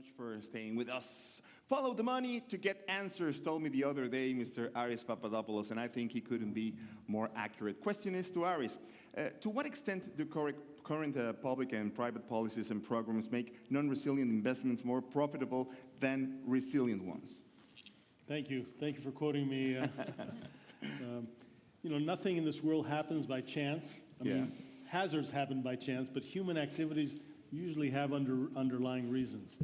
much for staying with us. Follow the money to get answers, told me the other day Mr. Aris Papadopoulos, and I think he couldn't be more accurate. Question is to Aris. To what extent do current public and private policies and programs make non-resilient investments more profitable than resilient ones? Thank you. Thank you for quoting me. Nothing in this world happens by chance. I mean, hazards happen by chance, but human activities usually have underlying reasons.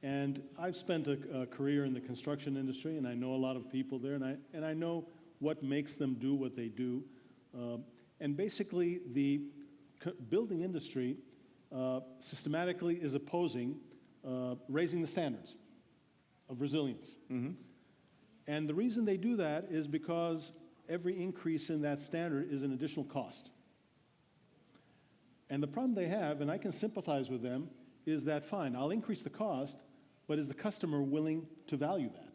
And I've spent a career in the construction industry, and I know a lot of people there, and I know what makes them do what they do. And basically, the building industry systematically is opposing raising the standards of resilience. Mm-hmm. And the reason they do that is because every increase in that standard is an additional cost. And the problem they have, and I can sympathize with them, is that fine, I'll increase the cost, but is the customer willing to value that?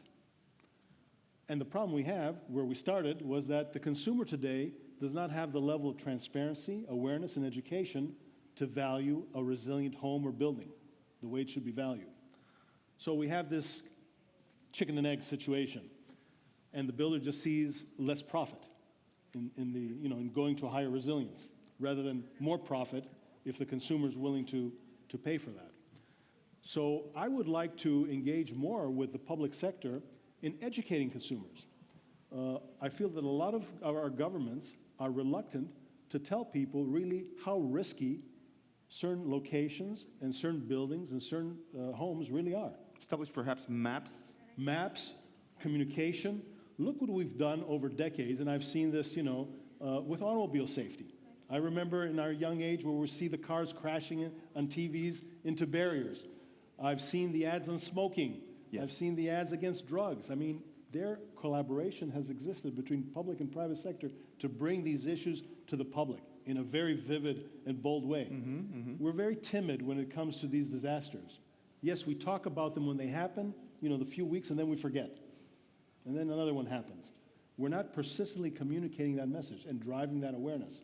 And the problem we have, where we started, was that the consumer today does not have the level of transparency, awareness, and education to value a resilient home or building the way it should be valued. So we have this chicken and egg situation, and the builder just sees less profit in going to a higher resilience, rather than more profit if the consumer is willing to pay for that. So I would like to engage more with the public sector in educating consumers. I feel that a lot of our governments are reluctant to tell people really how risky certain locations and certain buildings and certain homes really are. Establish perhaps maps? Maps, communication. Look what we've done over decades, and I've seen this, with automobile safety. I remember in our young age where we see the cars crashing on TVs into barriers. I've seen the ads on smoking. Yes. I've seen the ads against drugs. I mean, their collaboration has existed between public and private sector to bring these issues to the public in a very vivid and bold way. Mm-hmm, mm-hmm. We're very timid when it comes to these disasters. Yes, we talk about them when they happen, the few weeks, and then we forget. And then another one happens. We're not persistently communicating that message and driving that awareness.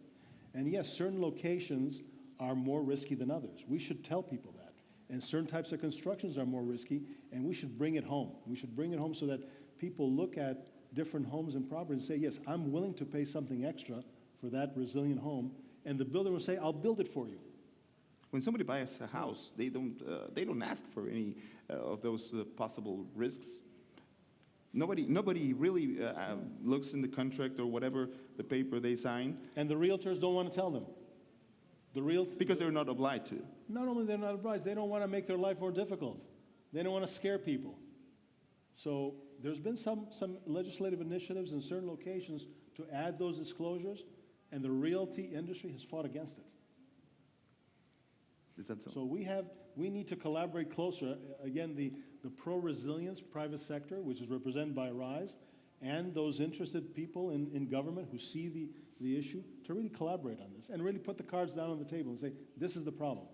And yes, certain locations are more risky than others. We should tell people that. And certain types of constructions are more risky, and we should bring it home. We should bring it home so that people look at different homes and properties and say, yes, I'm willing to pay something extra for that resilient home. And the builder will say, I'll build it for you. When somebody buys a house, they don't ask for any of those possible risks. Nobody really looks in the contract or whatever, the paper they sign. And the realtors don't want to tell them. Because they're not obliged to. Not only they're not obliged, they don't want to make their life more difficult. They don't want to scare people. So there's been some legislative initiatives in certain locations to add those disclosures, and the realty industry has fought against it. Is that so? So we need to collaborate closer. Again, the pro-resilience private sector, which is represented by RISE, and those interested people in government who see the issue, to really collaborate on this and really put the cards down on the table and say, this is the problem.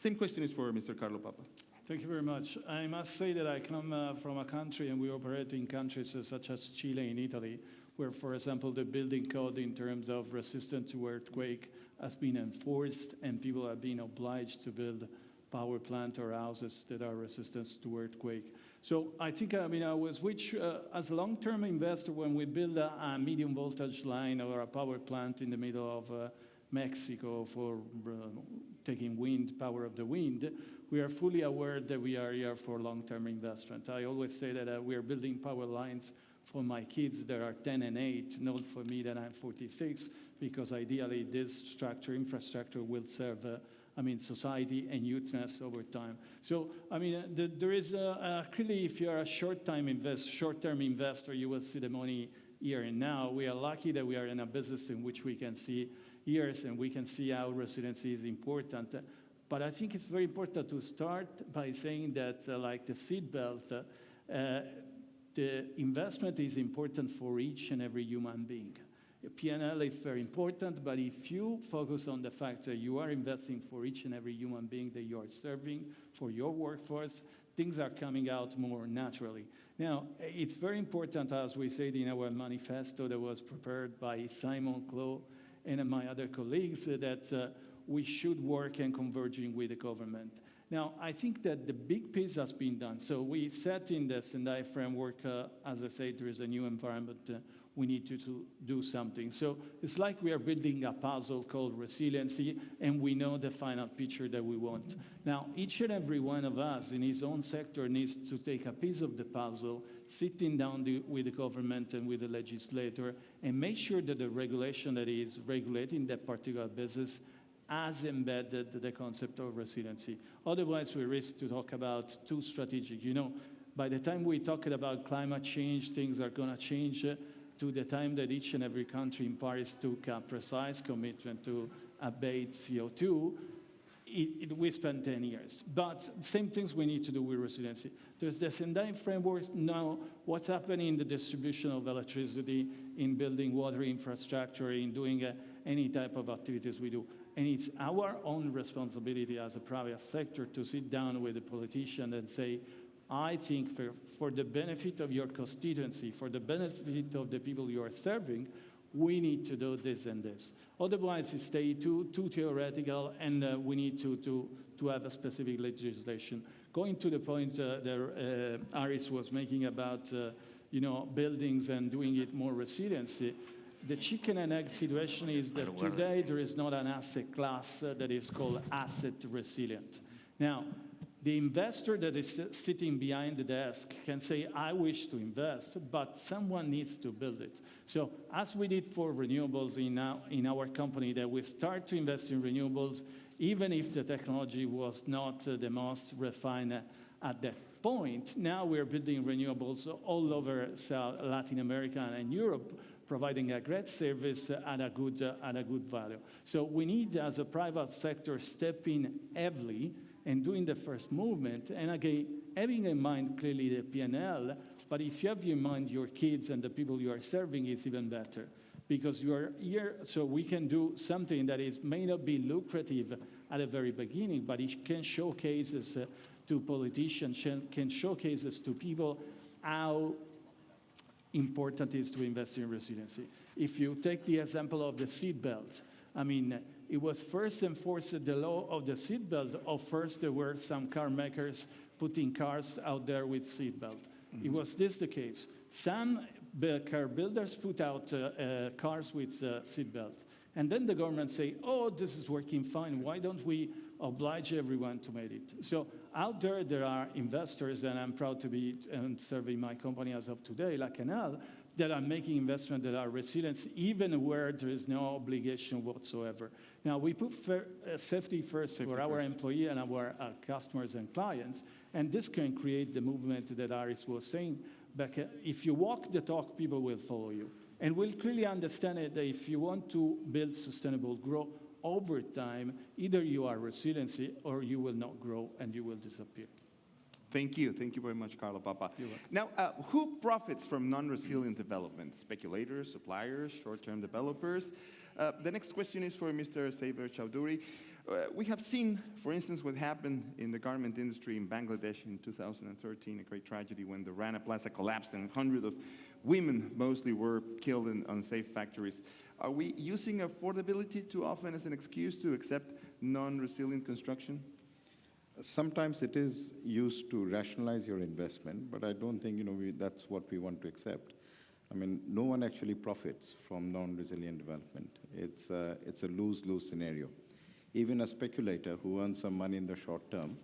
Same question is for Mr. Carlo Papa. Thank you very much. I must say that I come from a country, and we operate in countries such as Chile and Italy, where, for example, the building code in terms of resistance to earthquake has been enforced, and people are being obliged to build power plant or houses that are resistant to earthquake. So I think, as a long-term investor, when we build a medium voltage line or a power plant in the middle of Mexico for taking power of the wind, we are fully aware that we are here for long-term investment. I always say that we are building power lines for my kids that are 10 and 8, not for me that I'm 46, because ideally this infrastructure will serve society and youthness over time. So, there is clearly, if you are a short-term investor, you will see the money here and now. We are lucky that we are in a business in which we can see years and we can see how resiliency is important. But I think it's very important to start by saying that, like the seatbelt, the investment is important for each and every human being. P&L is very important, but if you focus on the fact that you are investing for each and every human being that you are serving, for your workforce, things are coming out more naturally. Now, it's very important, as we said in our manifesto that was prepared by Simon Clow and my other colleagues, that we should work in converging with the government. Now, I think that the big piece has been done. So we set in the Sendai framework, as I said, there is a new environment. We need to do something. So it's like we are building a puzzle called resiliency, and we know the final picture that we want. Now, each and every one of us in his own sector needs to take a piece of the puzzle, sitting down with the government and with the legislator, and make sure that the regulation that is regulating that particular business has embedded the concept of resiliency. Otherwise, we risk to talk about too strategic. You know, by the time we talk about climate change, things are going to change to the time that each and every country in Paris took a precise commitment to abate CO2. We spent 10 years. But same things we need to do with resiliency. There's the Sendai framework. Now, what's happening in the distribution of electricity, in building water infrastructure, in doing any type of activities we do. And it's our own responsibility as a private sector to sit down with the politician and say, I think for the benefit of your constituency, for the benefit of the people you are serving, we need to do this and this. Otherwise, it stays too theoretical, and we need to have a specific legislation. Going to the point that Aris was making about buildings and doing it more resiliency, the chicken and egg situation is that today there is not an asset class that is called asset resilient. Now, the investor that is sitting behind the desk can say, I wish to invest, but someone needs to build it. So as we did for renewables in our company, that we start to invest in renewables, even if the technology was not the most refined at that point. Now we're building renewables all over Latin America and Europe, providing a great service at a good value. So we need, as a private sector, step in heavily and doing the first movement, and again, having in mind clearly the P&L, but if you have in mind your kids and the people you are serving, it's even better. Because you are here, so we can do something that may not be lucrative at the very beginning, but it can showcase to politicians, can showcase to people how important it is to invest in resiliency. If you take the example of the seatbelt, I mean, it was first enforced the law of the seatbelt, or first there were some car makers putting cars out there with seatbelt. Mm-hmm. It was this the case. Some car builders put out cars with seatbelt. And then the government say, oh, this is working fine. Why don't we oblige everyone to make it? So out there are investors, and I'm proud to be serving my company as of today, like Enel, that are making investments that are resilient, even where there is no obligation whatsoever. Now, we put safety first for our employee and our customers and clients, and this can create the movement that Aris was saying. But if you walk the talk, people will follow you. And we'll clearly understand that if you want to build sustainable growth over time, either you are resiliency or you will not grow and you will disappear. Thank you. Thank you very much, Carlo Papa. Now, who profits from non-resilient development? Speculators, suppliers, short-term developers? The next question is for Mr. Saber Chowdhury. We have seen, for instance, what happened in the garment industry in Bangladesh in 2013, a great tragedy when the Rana Plaza collapsed and hundreds of women mostly were killed in unsafe factories. Are we using affordability too often as an excuse to accept non-resilient construction? Sometimes it is used to rationalize your investment, but I don't think that's what we want to accept. I mean, no one actually profits from non-resilient development. It's a lose-lose scenario. Even a speculator who earns some money in the short term,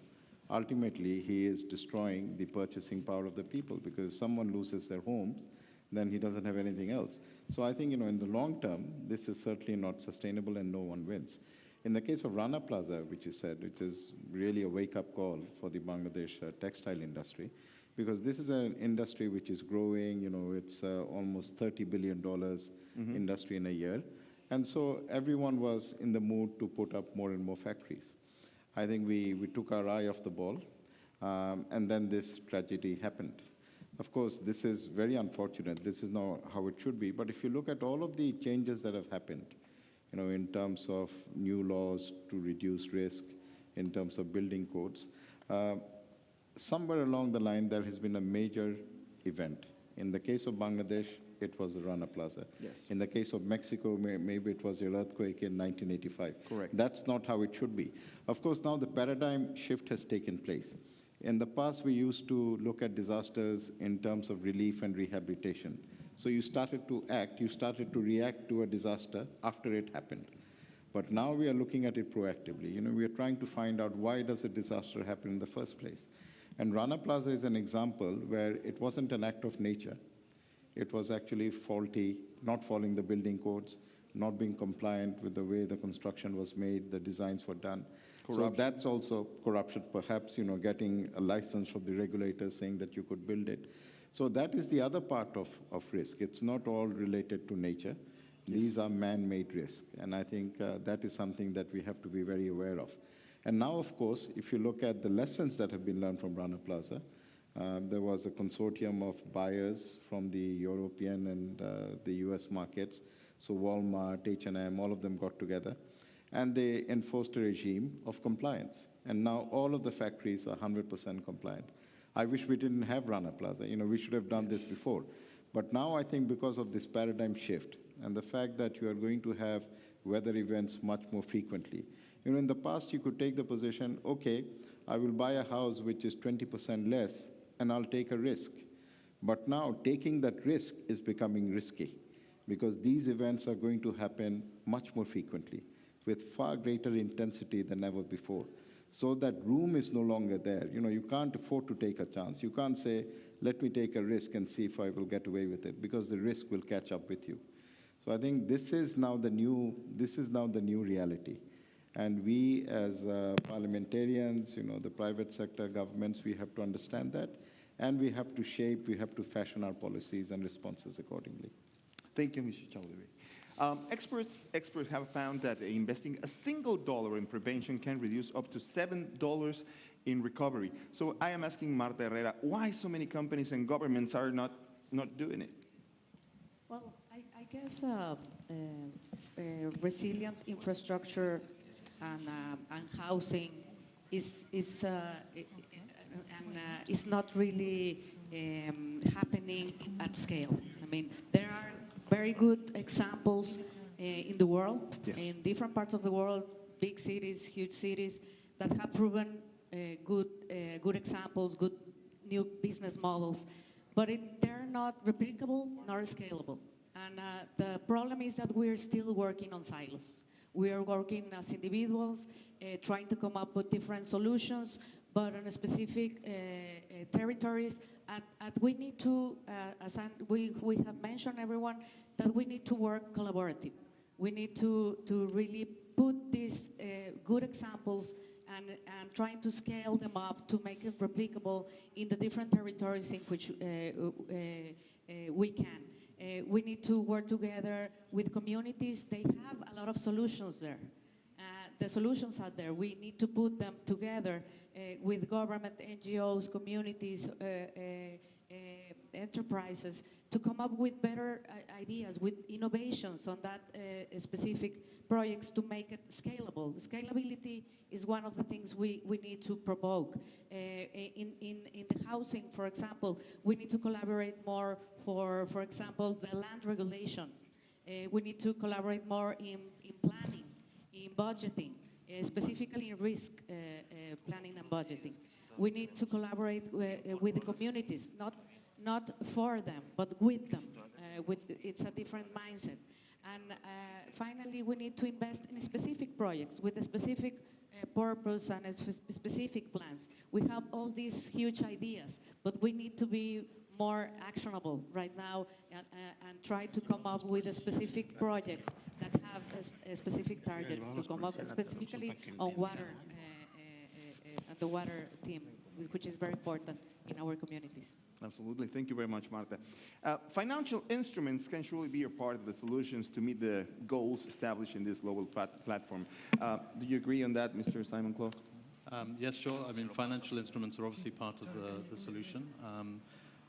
ultimately he is destroying the purchasing power of the people, because if someone loses their homes, then he doesn't have anything else. So I think in the long term, this is certainly not sustainable and no one wins. In the case of Rana Plaza, which you said, which is really a wake-up call for the Bangladesh textile industry, because this is an industry which is growing, it's almost $30 billion industry in a year. And so everyone was in the mood to put up more and more factories. I think we took our eye off the ball, and then this tragedy happened. Of course, this is very unfortunate. This is not how it should be. But if you look at all of the changes that have happened, in terms of new laws to reduce risk, in terms of building codes, somewhere along the line there has been a major event. In the case of Bangladesh, it was the Rana Plaza. Yes. In the case of Mexico, maybe it was your earthquake in 1985. Correct. That's not how it should be. Of course, now the paradigm shift has taken place. In the past, we used to look at disasters in terms of relief and rehabilitation. So you started to act, you started to react to a disaster after it happened. But now we are looking at it proactively. You know, we are trying to find out why does a disaster happen in the first place. And Rana Plaza is an example where it wasn't an act of nature. It was actually faulty, not following the building codes, not being compliant with the way the construction was made, the designs were done. Corruption. So that's also corruption, perhaps, you know, getting a license from the regulators saying that you could build it. So that is the other part of risk. It's not all related to nature. These are man-made risks, and I think that is something that we have to be very aware of. And now, of course, if you look at the lessons that have been learned from Rana Plaza, there was a consortium of buyers from the European and the US markets. So Walmart, H&M, all of them got together, and they enforced a regime of compliance. And now all of the factories are 100% compliant. I wish we didn't have Rana Plaza. You know, we should have done this before. But now I think because of this paradigm shift and the fact that you are going to have weather events much more frequently. You know, in the past, you could take the position, okay, I will buy a house which is 20% less, and I'll take a risk. But now, taking that risk is becoming risky, because these events are going to happen much more frequently, with far greater intensity than ever before. So that room is no longer there. You know, you can't afford to take a chance. You can't say, let me take a risk and see if I will get away with it, because the risk will catch up with you. So I think this is now the new reality. And we, as parliamentarians, you know, the private sector governments, we have to understand that, and we have to fashion our policies and responses accordingly. Thank you, Mr. Chowdhury. Experts have found that investing a single dollar in prevention can reduce up to $7 in recovery. So I am asking Marta Herrera, why so many companies and governments are not doing it? Well, I guess resilient infrastructure and housing is not really happening at scale. I mean, there are very good examples in the world, in different parts of the world, big cities, huge cities, that have proven good examples, good new business models, but they're not replicable nor scalable. And the problem is that we're still working on silos. We are working as individuals, trying to come up with different solutions, but on specific territories. And we need to, we have mentioned, everyone, that we need to work collaborative. We need to really put these good examples and trying to scale them up to make it replicable in the different territories in which we can. We need to work together with communities. They have a lot of solutions there. The solutions are there. We need to put them together with government, NGOs, communities, enterprises, to come up with better ideas, with innovations on that specific projects to make it scalable. Scalability is one of the things we need to provoke. In the housing, for example, we need to collaborate more for example, the land regulation. We need to collaborate more in planning, in budgeting, specifically in risk planning and budgeting. We need to collaborate with the communities, not for them, but with them. It's a different mindset. And finally, we need to invest in specific projects with a specific purpose and specific plans. We have all these huge ideas, but we need to be more actionable right now and try to come up with specific projects that have specific targets to come up, specifically on water, and the water theme, which is very important in our communities. Absolutely. Thank you very much, Marta. Financial instruments can surely be a part of the solutions to meet the goals established in this global platform. Do you agree on that, Mr. Simon-Claude? Yes, sure. I mean, financial instruments are obviously part of the solution.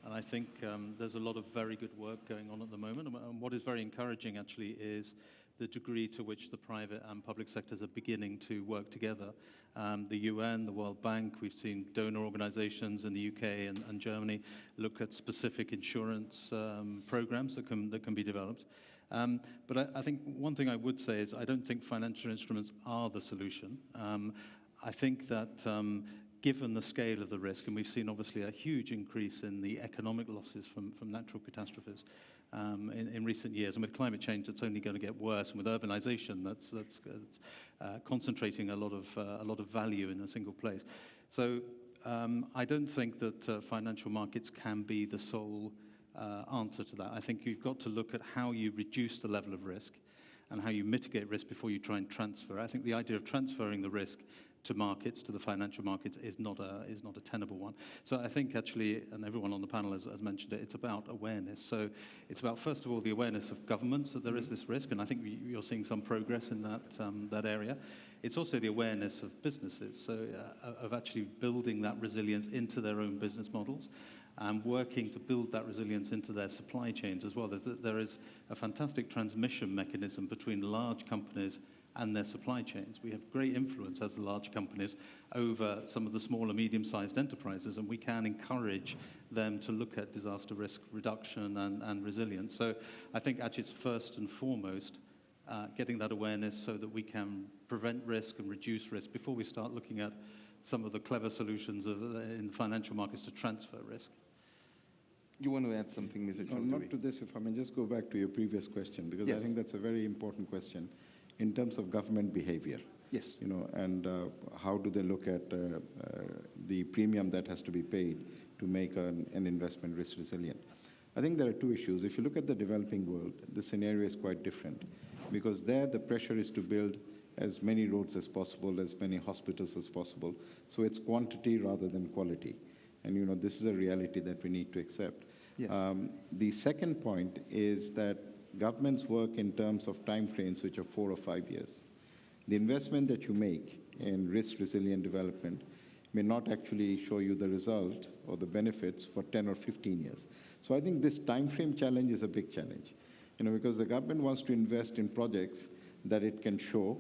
And I think there's a lot of very good work going on at the moment. And what is very encouraging, actually, is the degree to which the private and public sectors are beginning to work together. The UN, the World Bank, we've seen donor organizations in the UK and Germany look at specific insurance programs that can be developed. But I think one thing I would say is I don't think financial instruments are the solution. I think that given the scale of the risk, and we've seen obviously a huge increase in the economic losses from natural catastrophes in recent years, and with climate change, it's only going to get worse, and with urbanization, that's concentrating a lot of value in a single place. So I don't think that financial markets can be the sole answer to that. I think you've got to look at how you reduce the level of risk and how you mitigate risk before you try and transfer. I think the idea of transferring the risk to markets, to the financial markets, is not a tenable one. So I think actually, and everyone on the panel has mentioned it, it's about awareness. So it's about, first of all, the awareness of governments that there is this risk, and I think you're seeing some progress in that area. It's also the awareness of businesses, so of actually building that resilience into their own business models and working to build that resilience into their supply chains as well. There is a fantastic transmission mechanism between large companies and their supply chains. We have great influence as the large companies over some of the smaller, medium-sized enterprises, and we can encourage them to look at disaster risk reduction and resilience. So I think actually it's first and foremost getting that awareness so that we can prevent risk and reduce risk before we start looking at some of the clever solutions in financial markets to transfer risk. You want to add something, Mr. No, Chontuvi? not to this, if I may just go back to your previous question, because Yes. I think that's a very important question in terms of government behavior. Yes. You know, and how do they look at the premium that has to be paid to make an investment risk resilient? I think there are two issues. If you look at the developing world, the scenario is quite different, because there the pressure is to build as many roads as possible, as many hospitals as possible. So it's quantity rather than quality. And, you know, this is a reality that we need to accept. Yes. The second point is that governments work in terms of time frames which are 4 or 5 years. The investment that you make in risk-resilient development may not actually show you the result or the benefits for 10 or 15 years. So I think this time frame challenge is a big challenge, you know, because the government wants to invest in projects that it can show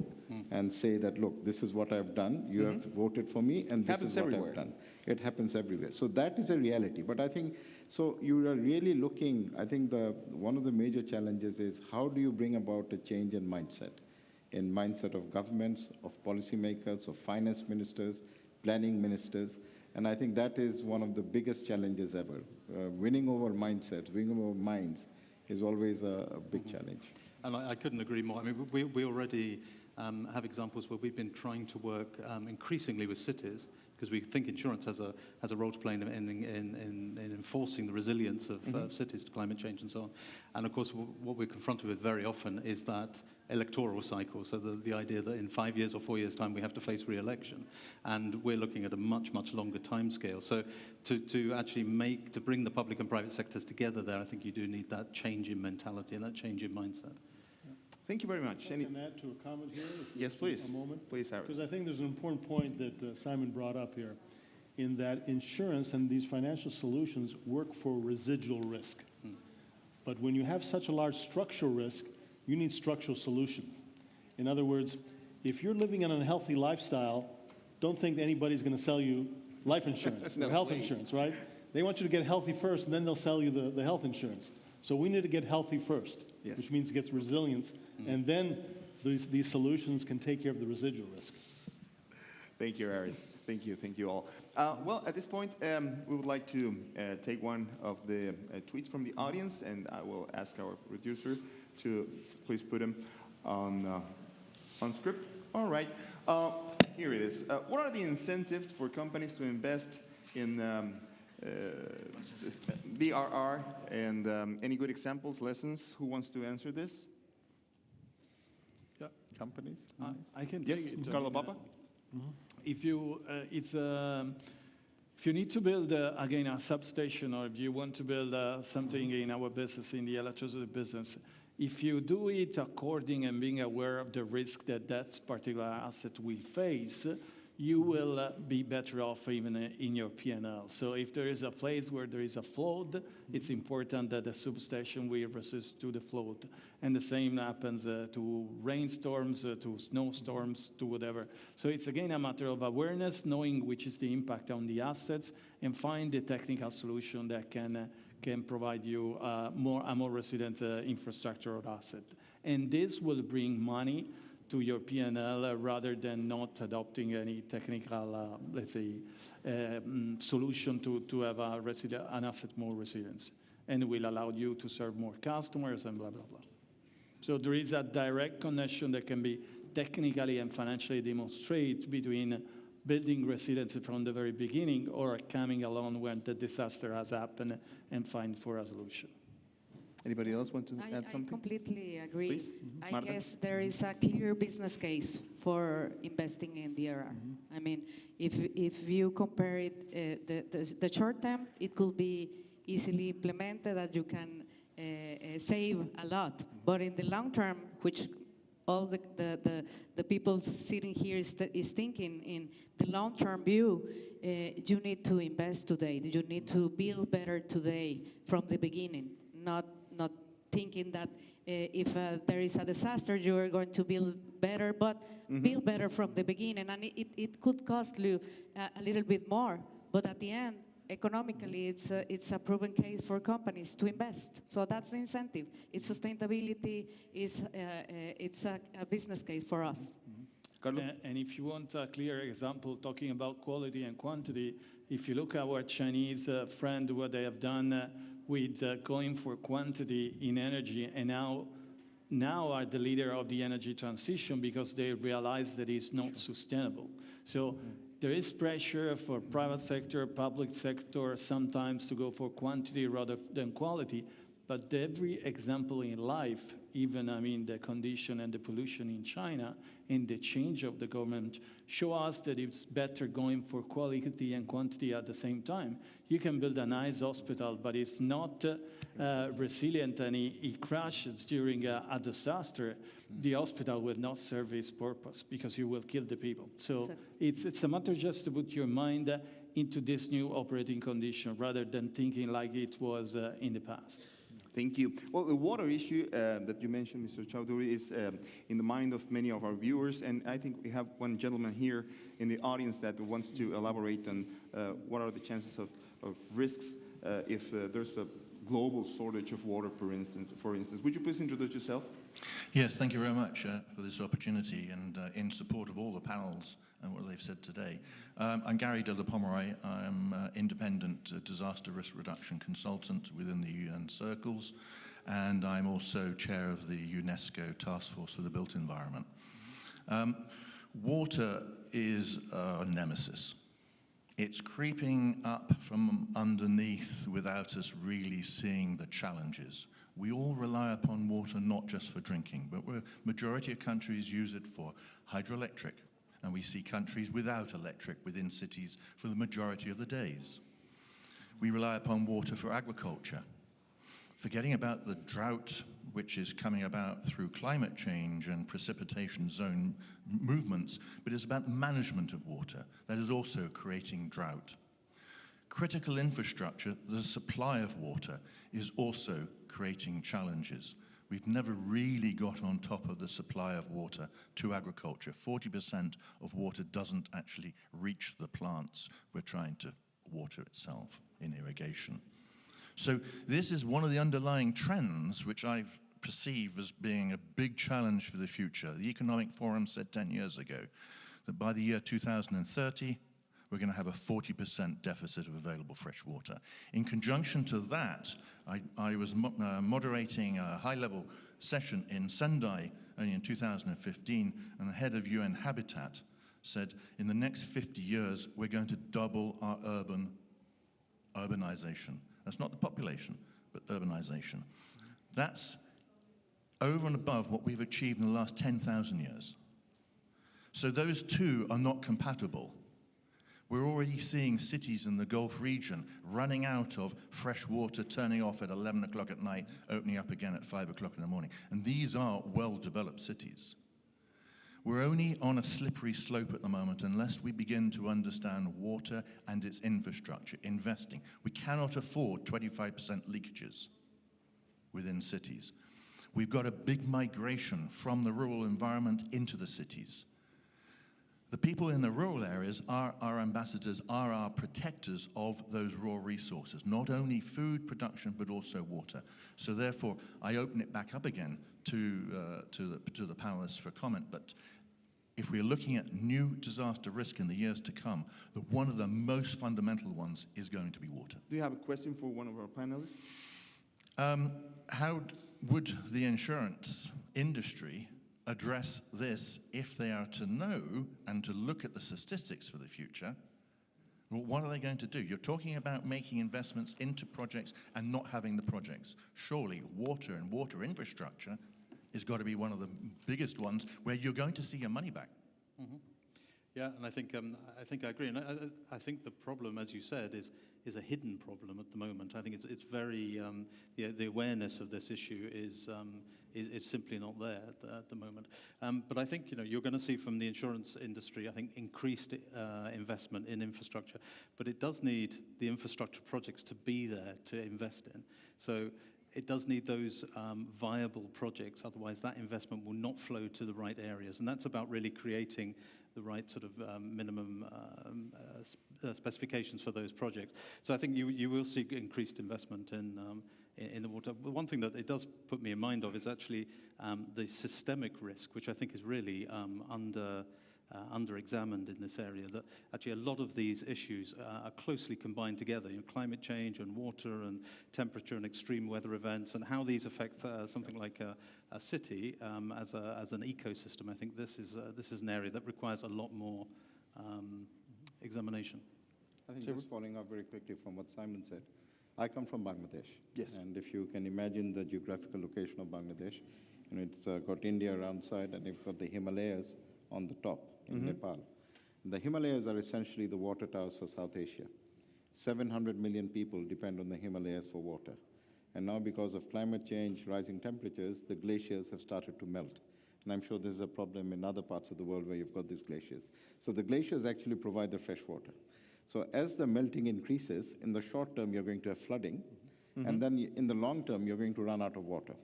and say that, look, this is what I've done, you have voted for me, and this Happens is what everywhere. I've done. It happens everywhere. So that is a reality. But I think, so you are really looking, I think one of the major challenges is how do you bring about a change in mindset of governments, of policymakers, of finance ministers, planning ministers. And I think that is one of the biggest challenges ever. Winning over mindsets, winning over minds is always a big challenge. And I couldn't agree more. I mean, we already have examples where we've been trying to work increasingly with cities, because we think insurance has a role to play in enforcing the resilience of cities to climate change and so on. And of course, what we're confronted with very often is that electoral cycle, so the idea that in 5 years or 4 years' time we have to face re-election, and we're looking at a much longer time scale. So to actually bring the public and private sectors together there, I think you do need that change in mentality and that change in mindset. Thank you very much. I can add to a comment here? Yes, please. A moment? Please, Harris. Because I think there's an important point that Simon brought up here, in that insurance and these financial solutions work for residual risk. But when you have such a large structural risk, you need structural solutions. In other words, if you're living an unhealthy lifestyle, don't think that anybody's going to sell you life insurance or health insurance, right? They want you to get healthy first, and then they'll sell you the health insurance. So we need to get healthy first, Yes. which means it gets resilience, and then these solutions can take care of the residual risk. Thank you, Aris. Thank you all. Well, at this point, we would like to take one of the tweets from the audience, and I will ask our producer to please put him on script. All right, here it is. What are the incentives for companies to invest in DRR, and any good examples, lessons? Who wants to answer this? Yeah. Companies? I can Yes, take it. Carlo Papa? If you if you need to build again a substation, or if you want to build something in our business, in the electricity business, if you do it according and being aware of the risk that that particular asset will face, you will be better off even in your P&L. So if there is a place where there is a flood, it's important that the substation will resist to the flood. And the same happens to rainstorms, to snowstorms, to whatever. So it's again a matter of awareness, knowing which is the impact on the assets, and find the technical solution that can provide you a more resilient infrastructure or asset. And this will bring money to your P&L rather than not adopting any technical, let's say, solution to have an asset more resilience. And it will allow you to serve more customers and blah, blah, blah. So there is a direct connection that can be technically and financially demonstrated between building resilience from the very beginning or coming along when the disaster has happened and find for a solution. Anybody else want to add something? I completely agree. Please. I Marta? guess there is a clear business case for investing in DRR. I mean, if you compare it, the short term, it could be easily implemented that you can save a lot. But in the long term, which all the people sitting here is thinking in the long-term view, you need to invest today. You need to build better today from the beginning, not thinking that if there is a disaster, you are going to build better, but build better from the beginning. And it could cost you a little bit more, but at the end, economically, it's a proven case for companies to invest. So that's the incentive. It's sustainability. It's a business case for us. And if you want a clear example, talking about quality and quantity, if you look at our Chinese friend, what they have done with going for quantity in energy, and now are the leader of the energy transition because they realize that it's not sustainable. So there is pressure for private sector, public sector, sometimes to go for quantity rather than quality. But every example in life, even, I mean, the condition and the pollution in China and the change of the government show us that it's better going for quality and quantity at the same time. You can build a nice hospital, but it's not resilient and it crashes during a disaster. The hospital will not serve its purpose because you will kill the people. So it's a matter just to put your mind into this new operating condition rather than thinking like it was in the past. Thank you. Well, the water issue that you mentioned, Mr. Chowdhury, is in the mind of many of our viewers, and I think we have one gentleman here in the audience that wants to elaborate on what are the chances of risks if there's a global shortage of water, for instance. Would you please introduce yourself? Yes, thank you very much for this opportunity and in support of all the panels and what they've said today. I'm Gary de la Pomeroy. I'm independent disaster risk reduction consultant within the UN circles, and I'm also chair of the UNESCO Task Force for the Built Environment. Water is a nemesis. It's creeping up from underneath without us really seeing the challenges. We all rely upon water not just for drinking, but majority of countries use it for hydroelectric, and we see countries without electric within cities for the majority of the days. We rely upon water for agriculture, forgetting about the drought which is coming about through climate change and precipitation zone movements, but it's about management of water that is also creating drought. Critical infrastructure, the supply of water, is also creating challenges. We've never really got on top of the supply of water to agriculture. 40% of water doesn't actually reach the plants we're trying to water itself in irrigation. So this is one of the underlying trends which I perceive as being a big challenge for the future. The Economic Forum said 10 years ago that by the year 2030, we're going to have a 40% deficit of available fresh water. In conjunction to that, I was moderating a high-level session in Sendai only in 2015, and the head of UN Habitat said, in the next 50 years, we're going to double our urbanization. That's not the population, but urbanization. That's over and above what we've achieved in the last 10,000 years. So those two are not compatible. We're already seeing cities in the Gulf region running out of fresh water, turning off at 11 o'clock at night, opening up again at 5 o'clock in the morning. And these are well-developed cities. We're only on a slippery slope at the moment unless we begin to understand water and its infrastructure, investing. We cannot afford 25% leakages within cities. We've got a big migration from the rural environment into the cities. The people in the rural areas are our ambassadors, are our protectors of those raw resources, not only food production, but also water. So therefore, I open it back up again to the panelists for comment, but if we're looking at new disaster risk in the years to come, one of the most fundamental ones is going to be water. Do you have a question for one of our panelists? How would the insurance industry address this if they are to know and to look at the statistics for the future? Well, what are they going to do? You're talking about making investments into projects and not having the projects. Surely water and water infrastructure has got to be one of the biggest ones where you're going to see your money back. Mm-hmm. Yeah, and I think I agree. And I think the problem, as you said, is a hidden problem at the moment. I think it's very the awareness of this issue is simply not there at the moment. But I think you're going to see from the insurance industry, I think, increased investment in infrastructure. But it does need the infrastructure projects to be there to invest in. So it does need those viable projects. Otherwise, that investment will not flow to the right areas. And that's about really creating the right sort of minimum specifications for those projects. So I think you will see increased investment in the water. But one thing that it does put me in mind of is actually the systemic risk, which I think is really under-examined in this area, that actually a lot of these issues are closely combined together. Climate change and water and temperature and extreme weather events, and how these affect something like a city as an ecosystem. I think this is an area that requires a lot more examination. I think just following up very quickly from what Simon said, I come from Bangladesh. Yes. And if you can imagine the geographical location of Bangladesh, it's got India around side, and you've got the Himalayas on the top in Nepal. The Himalayas are essentially the water towers for South Asia. 700 million people depend on the Himalayas for water. And now because of climate change, rising temperatures, the glaciers have started to melt. And I'm sure there's a problem in other parts of the world where you've got these glaciers. So the glaciers actually provide the fresh water. So as the melting increases, in the short term, you're going to have flooding. And then in the long term, you're going to run out of water.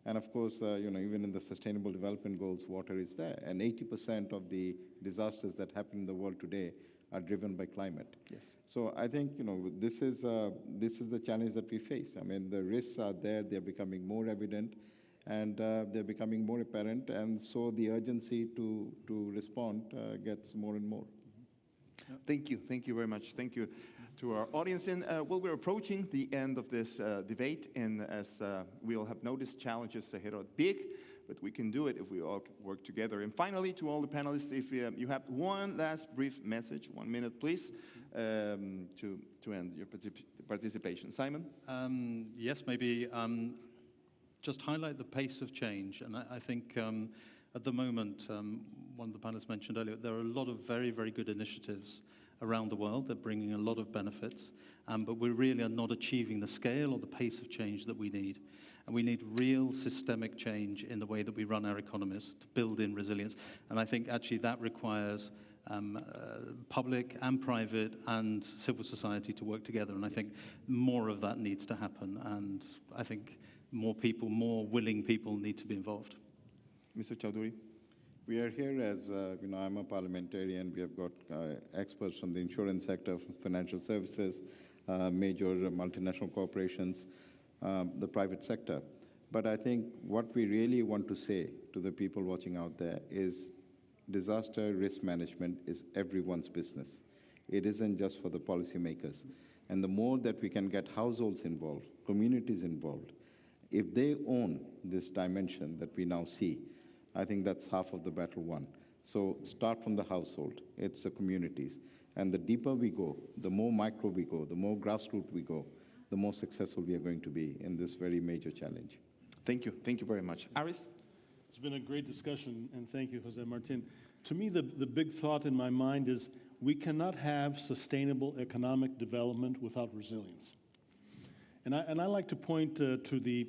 And of course, even in the Sustainable Development Goals, water is there. And 80% of the disasters that happen in the world today are driven by climate. Yes. So I think, this is the challenge that we face. I mean, the risks are there. They're becoming more evident, and they're becoming more apparent. And so the urgency to respond gets more and more. Thank you. Thank you very much. Thank you to our audience. And well, we're approaching the end of this debate. And as we all have noticed, challenges ahead are big, but we can do it if we all work together. And finally, to all the panelists, if you have one last brief message, 1 minute, please, to end your participation. Simon? Yes, maybe just highlight the pace of change. And I think at the moment, one of the panelists mentioned earlier, there are a lot of very, very good initiatives around the world. They're bringing a lot of benefits, but we really are not achieving the scale or the pace of change that we need. And we need real systemic change in the way that we run our economies to build in resilience. And I think actually that requires public and private and civil society to work together. And I think more of that needs to happen. And I think more people, more willing people need to be involved. Mr. Chowdhury? We are here as, I'm a parliamentarian. We have got experts from the insurance sector, financial services, major multinational corporations, the private sector. But I think what we really want to say to the people watching out there is disaster risk management is everyone's business. It isn't just for the policymakers. And the more that we can get households involved, communities involved, if they own this dimension that we now see, I think that's half of the battle won. So start from the household. It's the communities. And the deeper we go, the more micro we go, the more grassroots we go, the more successful we are going to be in this very major challenge. Thank you. Thank you very much. Aris? It's been a great discussion, and thank you, Jose Martin. To me, the big thought in my mind is we cannot have sustainable economic development without resilience. And I like to point to the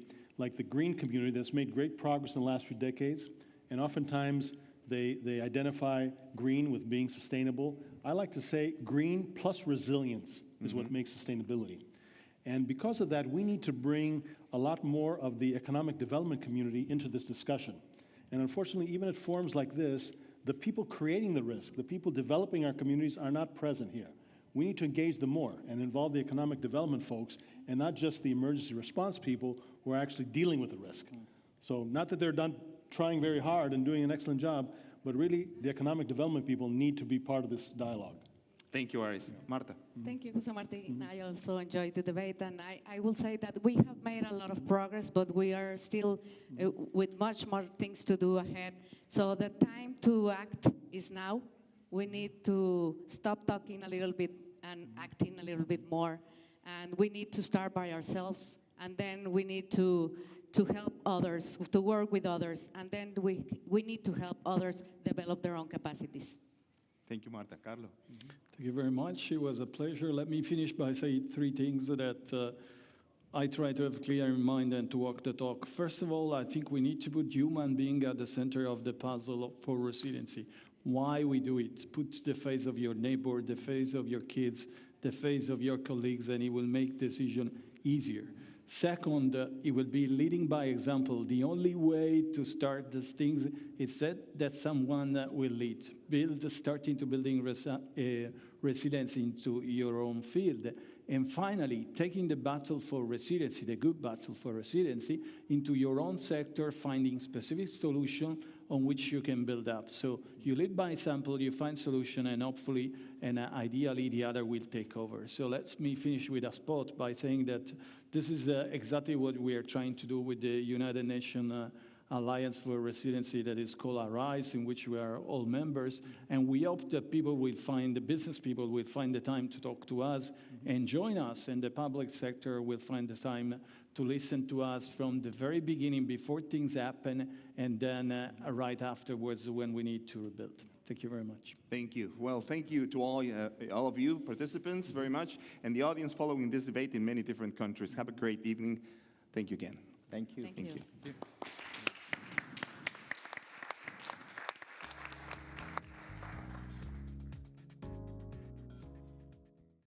green community that's made great progress in the last few decades. And oftentimes, They identify green with being sustainable. I like to say green plus resilience is what makes sustainability. And because of that, we need to bring a lot more of the economic development community into this discussion. And unfortunately, even at forums like this, the people creating the risk, the people developing our communities are not present here. We need to engage them more and involve the economic development folks and not just the emergency response people who are actually dealing with the risk. So not that they're done trying very hard and doing an excellent job, but really the economic development people need to be part of this dialogue. Thank you, Aris. Marta. Thank you, Jose Martin. I also enjoyed the debate, and I will say that we have made a lot of progress, but we are still with much more things to do ahead. So the time to act is now. We need to stop talking a little bit and acting a little bit more, and we need to start by ourselves, and then we need to help others, to work with others, and then we need to help others develop their own capacities. Thank you, Marta. Carlo. Thank you very much. It was a pleasure. Let me finish by saying three things that I try to have clear in mind and to walk the talk. First of all, I think we need to put human being at the center of the puzzle for resiliency. Why we do it. Put the face of your neighbor, the face of your kids, the face of your colleagues, and it will make decision easier. Second, it will be leading by example. The only way to start these things is that someone will lead. Starting to building resilience into your own field. And finally, taking the battle for resiliency, the good battle for resiliency, into your own sector, finding specific solution on which you can build up. So you lead by example, you find solution, and hopefully, and ideally, the other will take over. So let me finish with a spot by saying that this is exactly what we are trying to do with the United Nations Alliance for Resiliency that is called ARISE, in which we are all members. And we hope that people will find, the business people will find the time to talk to us and join us, and the public sector will find the time to listen to us from the very beginning, before things happen, and then right afterwards when we need to rebuild. Thank you very much. Thank you. Well, thank you to all of you participants very much, and the audience following this debate in many different countries. Have a great evening. Thank you again. Thank you. Thank you. you.